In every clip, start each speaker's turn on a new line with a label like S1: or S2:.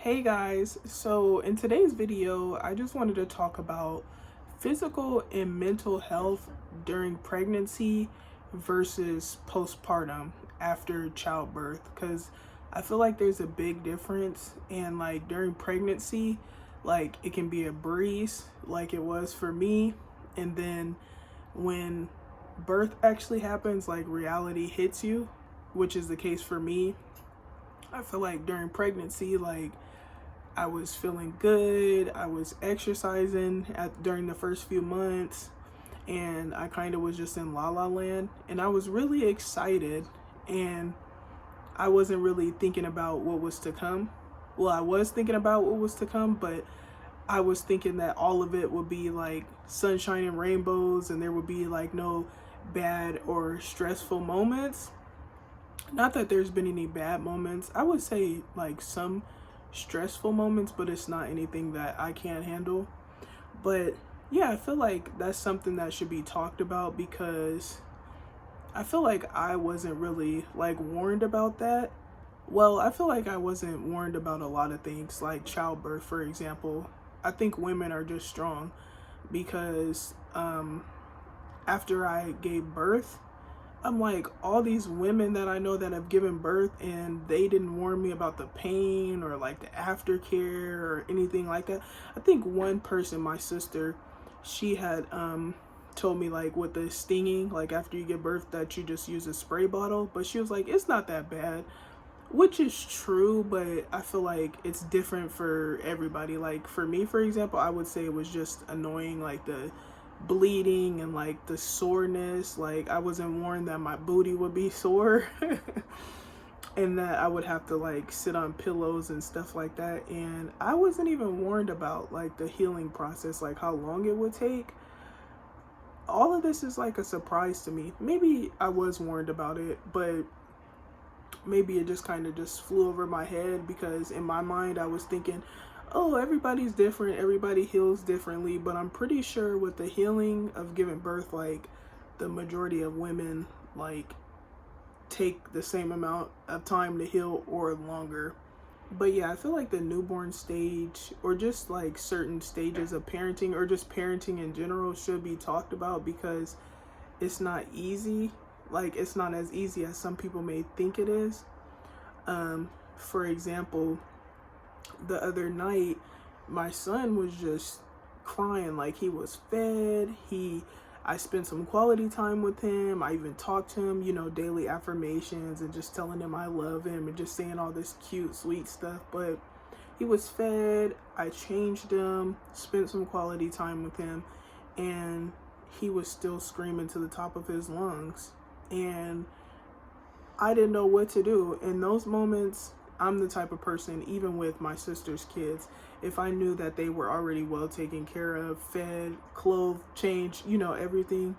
S1: Hey guys, so in today's video, I just wanted to talk about physical and mental health during pregnancy versus postpartum after childbirth, because I feel like there's a big difference. And like during pregnancy, like it can be a breeze like it was for me, and then when birth actually happens, like reality hits you, which is the case for me. I feel like during pregnancy, like I was feeling good. I was exercising during the first few months, and I kind of was just in la la land. And I was really excited, and I wasn't really thinking about what was to come. Well, I was thinking about what was to come, but I was thinking that all of it would be like sunshine and rainbows, and there would be like no bad or stressful moments. Not that there's been any bad moments. I would say like some stressful moments, but it's not anything that I can't handle. But yeah, I feel like that's something that should be talked about, because I feel like I wasn't really like warned about that. Well, I feel like I wasn't warned about a lot of things, like childbirth, for example. I think women are just strong because after I gave birth, I'm like, all these women that I know that have given birth and they didn't warn me about the pain or like the aftercare or anything like that. I think one person, my sister, she had told me like with the stinging, like after you give birth, that you just use a spray bottle, but she was like, it's not that bad, which is true, but I feel like it's different for everybody. Like for me, for example, I would say it was just annoying, like the bleeding and like the soreness. Like I wasn't warned that my booty would be sore and that I would have to like sit on pillows and stuff like that. And I wasn't even warned about like the healing process, like how long it would take. All of this is like a surprise to me. Maybe I was warned about it, but maybe it just kind of just flew over my head, because in my mind I was thinking, oh, everybody's different, everybody heals differently. But I'm pretty sure with the healing of giving birth, like the majority of women like take the same amount of time to heal or longer. But yeah, I feel like the newborn stage, or just like certain stages of parenting, or just parenting in general, should be talked about, because it's not easy. Like it's not as easy as some people may think it is. For example, the other night, my son was just crying. Like he was fed. I spent some quality time with him. I even talked to him, daily affirmations and just telling him I love him and just saying all this cute, sweet stuff. But he was fed. I changed him, spent some quality time with him, and he was still screaming to the top of his lungs. And I didn't know what to do. In those moments, I'm the type of person, even with my sister's kids, if I knew that they were already well taken care of, fed, clothed, changed, everything,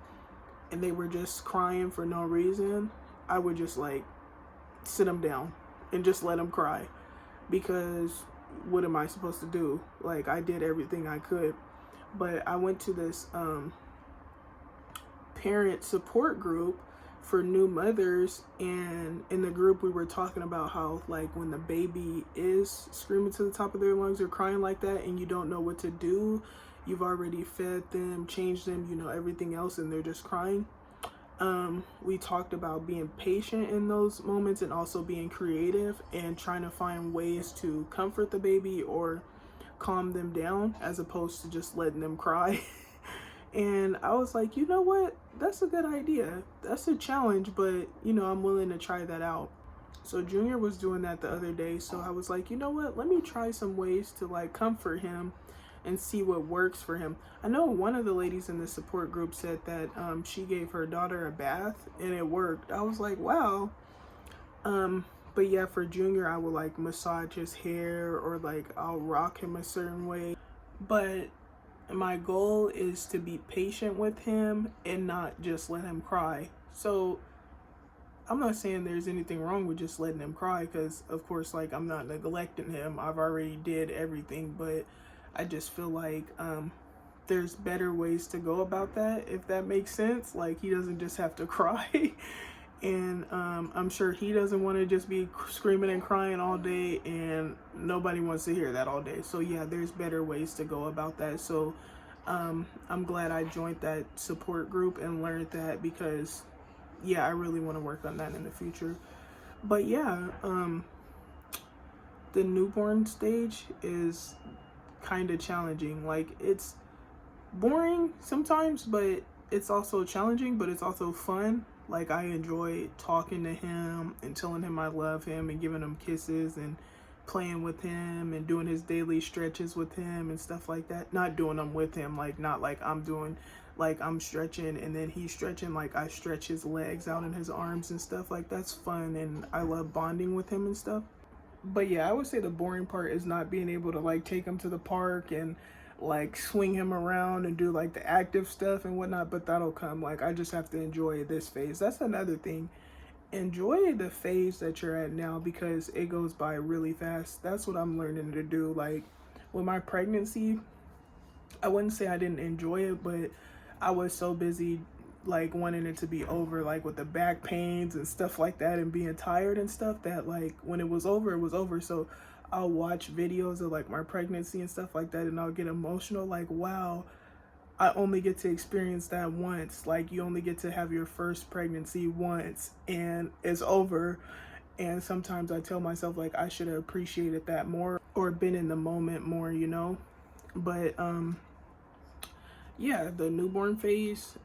S1: and they were just crying for no reason, I would just like sit them down and just let them cry. Because what am I supposed to do? Like I did everything I could. But I went to this parent support group for new mothers, and in the group we were talking about how like when the baby is screaming to the top of their lungs or crying like that and you don't know what to do, you've already fed them, changed them, everything else, and they're just crying. We talked about being patient in those moments, and also being creative and trying to find ways to comfort the baby or calm them down, as opposed to just letting them cry. And I was like, you know what? That's a good idea. That's a challenge, but I'm willing to try that out. So Junior was doing that the other day. So I was like, you know what? Let me try some ways to like comfort him and see what works for him. I know one of the ladies in the support group said that she gave her daughter a bath and it worked. I was like, wow. But yeah, for Junior, I would like massage his hair, or like I'll rock him a certain way. But my goal is to be patient with him and not just let him cry. So I'm not saying there's anything wrong with just letting him cry, because of course, like, I'm not neglecting him. I've already did everything, but I just feel like there's better ways to go about that, if that makes sense. Like he doesn't just have to cry. And I'm sure he doesn't want to just be screaming and crying all day, and nobody wants to hear that all day. So yeah, there's better ways to go about that. So I'm glad I joined that support group and learned that, because yeah, I really want to work on that in the future. But yeah, the newborn stage is kind of challenging. Like, it's boring sometimes, but it's also challenging, but it's also fun. Like, I enjoy talking to him and telling him I love him and giving him kisses and playing with him and doing his daily stretches with him and stuff like that. Not doing them with him, like, not like I'm doing, like I'm stretching and then he's stretching, like I stretch his legs out in his arms and stuff. Like, that's fun, and I love bonding with him and stuff. But yeah, I would say the boring part is not being able to like take him to the park and like swing him around and do like the active stuff and whatnot, but that'll come. Like, I just have to enjoy this phase. That's another thing. Enjoy the phase that you're at now, because it goes by really fast. That's what I'm learning to do. Like, with my pregnancy, I wouldn't say I didn't enjoy it, but I was so busy like wanting it to be over, like with the back pains and stuff like that and being tired and stuff, that like when it was over, it was over. So I'll watch videos of like my pregnancy and stuff like that, and I'll get emotional, like, wow, I only get to experience that once. Like, you only get to have your first pregnancy once and it's over. And sometimes I tell myself like I should have appreciated that more or been in the moment more, you know. But yeah, the newborn phase,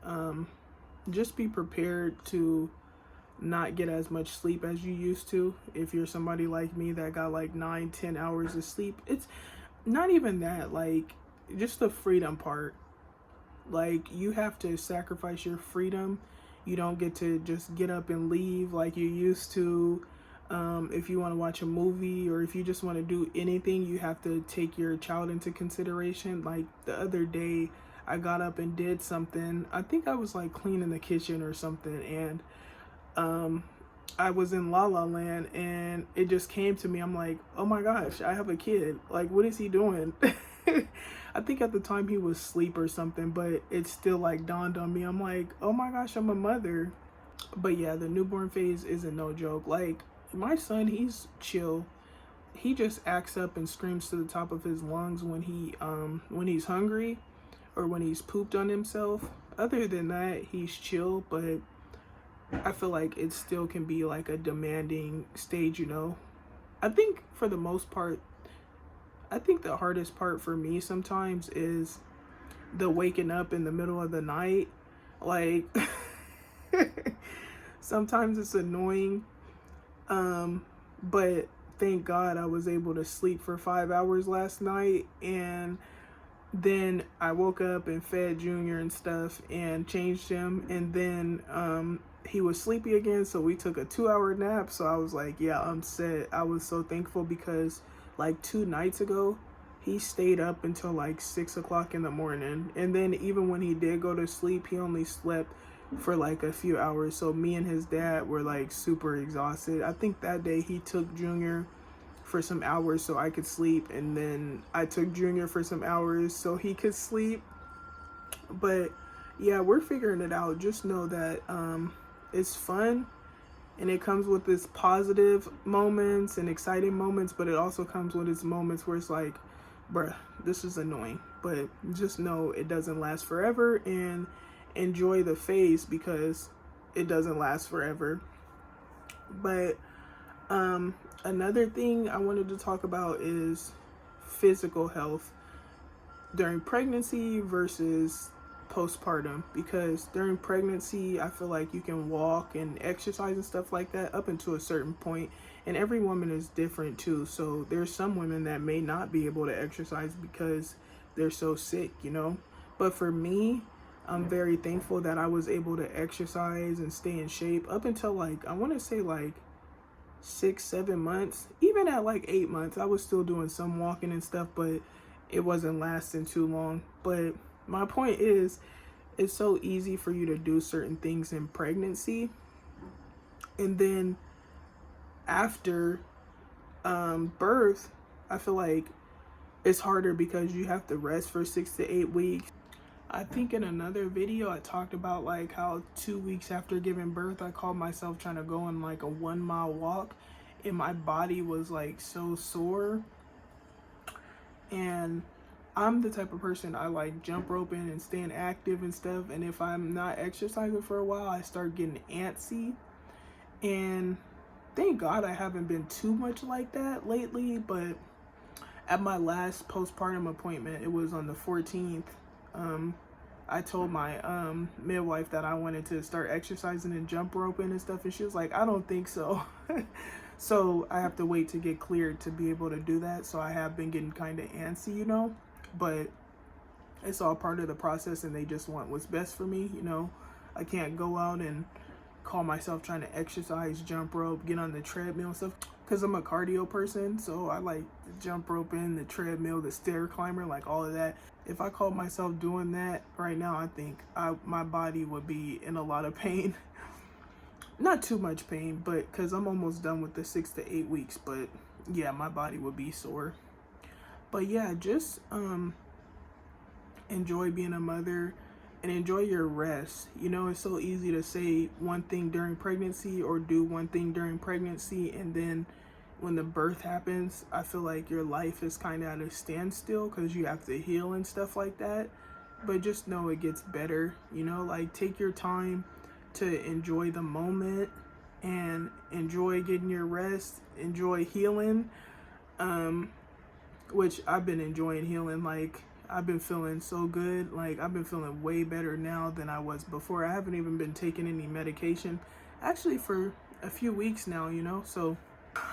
S1: just be prepared to not get as much sleep as you used to. If you're somebody like me that got like 9-10 hours of sleep, it's not even that, like, just the freedom part. Like, you have to sacrifice your freedom. You don't get to just get up and leave like you used to. If you want to watch a movie or if you just want to do anything, you have to take your child into consideration. Like, the other day, I got up and did something. I think I was like cleaning the kitchen or something, and I was in La La Land, and it just came to me. I'm like, oh my gosh, I have a kid. Like, what is he doing? I think at the time he was asleep or something, but it still like dawned on me. I'm like, oh my gosh, I'm a mother. But yeah, the newborn phase isn't no joke. Like, my son, he's chill. He just acts up and screams to the top of his lungs when he's hungry or when he's pooped on himself. Other than that, he's chill, but I feel like it still can be like a demanding stage, you know. I think for the most part, I think the hardest part for me sometimes is the waking up in the middle of the night. Like, sometimes it's annoying, but thank God I was able to sleep for 5 hours last night, and then I woke up and fed Junior and stuff and changed him, and then he was sleepy again, so we took a 2-hour nap. So I was like, yeah, I'm set. I was so thankful, because like 2 nights ago, he stayed up until like 6 o'clock in the morning, and then even when he did go to sleep, he only slept for like a few hours. So me and his dad were like super exhausted. I think that day he took Junior for some hours so I could sleep, and then I took Junior for some hours so he could sleep. But yeah, we're figuring it out. Just know that it's fun, and it comes with its positive moments and exciting moments, but it also comes with its moments where it's like, bruh, this is annoying. But just know it doesn't last forever, and enjoy the phase, because it doesn't last forever. But another thing I wanted to talk about is physical health during pregnancy versus postpartum, because during pregnancy, I feel like you can walk and exercise and stuff like that up until a certain point, and every woman is different too. So there's some women that may not be able to exercise because they're so sick, you know. But for me, I'm very thankful that I was able to exercise and stay in shape up until like, I want to say like 6-7 months. Even at like 8 months, I was still doing some walking and stuff, but it wasn't lasting too long. But my point is, it's so easy for you to do certain things in pregnancy, and then after birth, I feel like it's harder because you have to rest for 6 to 8 weeks. I think in another video I talked about like how 2 weeks after giving birth I called myself trying to go on like a 1 mile walk, and my body was like so sore. And I'm the type of person, I like jump roping and staying active and stuff, and if I'm not exercising for a while I start getting antsy. And thank God I haven't been too much like that lately, but at my last postpartum appointment, it was on the 14th, I told my midwife that I wanted to start exercising and jump roping and stuff, and she was like, I don't think so. So I have to wait to get cleared to be able to do that. So I have been getting kind of antsy, you know, but it's all part of the process, and they just want what's best for me, you know. I can't go out and call myself trying to exercise, jump rope, get on the treadmill and stuff, because I'm a cardio person. So I like the jump rope in, the treadmill, the stair climber, like all of that. If I called myself doing that right now, I think my body would be in a lot of pain. Not too much pain, but because I'm almost done with the 6 to 8 weeks, but yeah, my body would be sore. But yeah, just enjoy being a mother and enjoy your rest. You know, it's so easy to say one thing during pregnancy or do one thing during pregnancy, and then when the birth happens, I feel like your life is kind of at a standstill because you have to heal and stuff like that. But just know it gets better, you know, like take your time to enjoy the moment and enjoy getting your rest, enjoy healing, which I've been enjoying healing. Like, I've been feeling so good. Like, I've been feeling way better now than I was before. I haven't even been taking any medication actually for a few weeks now, you know. So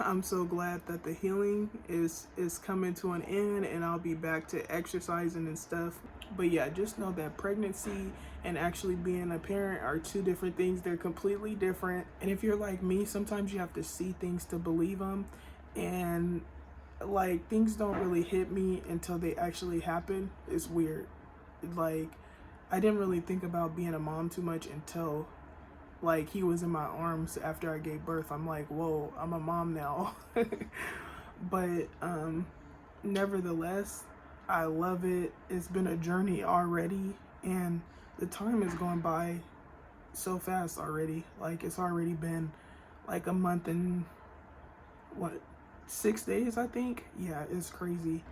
S1: I'm so glad that the healing is coming to an end, and I'll be back to exercising and stuff. But yeah, just know that pregnancy and actually being a parent are two different things. They're completely different. And if you're like me, sometimes you have to see things to believe them, and like things don't really hit me until they actually happen. It's weird. Like, I didn't really think about being a mom too much until like he was in my arms after I gave birth. I'm like, whoa, I'm a mom now. But nevertheless, I love it. It's been a journey already, and the time is going by so fast already. Like, it's already been like a month and what, 6 days, I think. Yeah, it's crazy.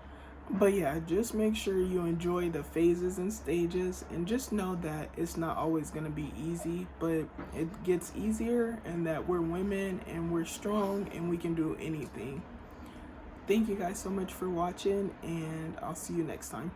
S1: But yeah, just make sure you enjoy the phases and stages, and just know that it's not always going to be easy, but it gets easier, and that we're women and we're strong and we can do anything. Thank you guys so much for watching, and I'll see you next time.